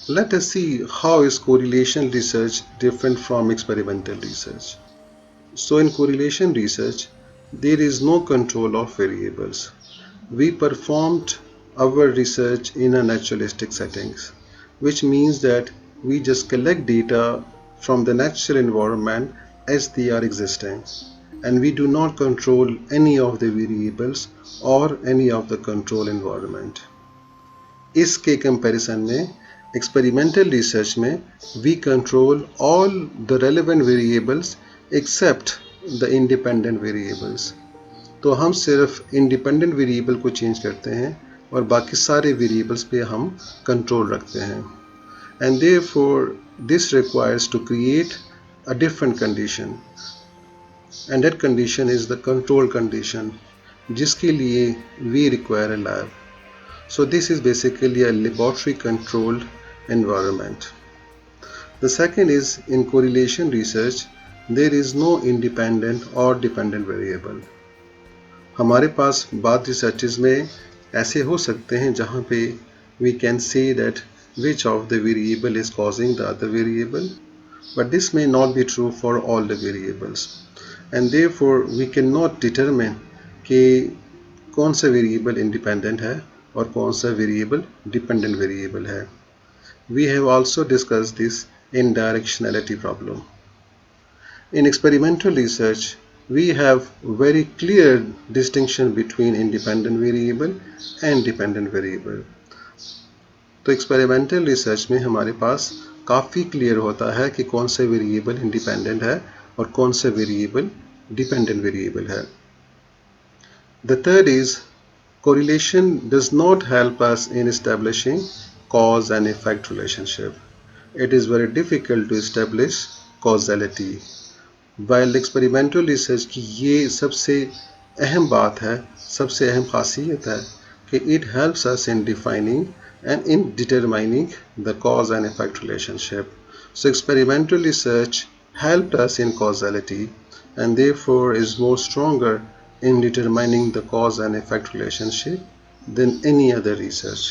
Let us see how is correlation research different from experimental research. So in correlation research, there is no control of variables. We performed our research in a naturalistic settings, which means that we just collect data from the natural environment as they are existing, and we do not control any of the variables or any of the control environment. इसके comparison में experimental research में we control all the relevant variables except the independent variables. तो हम सिर्फ independent variable को change करते हैं और बाकी सारे वेरिएबल्स पे हम कंट्रोल रखते हैं. And therefore this requires to create a different condition, and that condition is the control condition, जिसके लिए we require a lab. So this is basically a laboratory controlled environment. The second is in correlation research, there is no independent or dependent variable. हमारे पास बाद researches में ऐसे हो सकते हैं जहाँ पे we can say that which of the variable is causing the other variable, but this may not be true for all the variables, and therefore we cannot determine कि कौन सा वेरिएबल इंडिपेंडेंट है और कौन सा वेरिएबल डिपेंडेंट वेरिएबल है. We have also discussed this in directionality problem. In experimental research, we have very clear distinction between independent variable and dependent variable. तो experimental research में हमारे पास काफ़ी क्लियर होता है कि कौन सा वेरिएबल इंडिपेंडेंट है और कौन सा वेरिएबल डिपेंडेंट वेरिएबल है. The third is correlation does not help us in establishing cause and effect relationship. It is very difficult to establish causality. While experimental research की ये सबसे अहम बात है, सबसे अहम खासियत है कि it helps us in defining and in determining the cause and effect relationship. So experimental research helped us in causality and therefore is more stronger in determining the cause and effect relationship than any other research.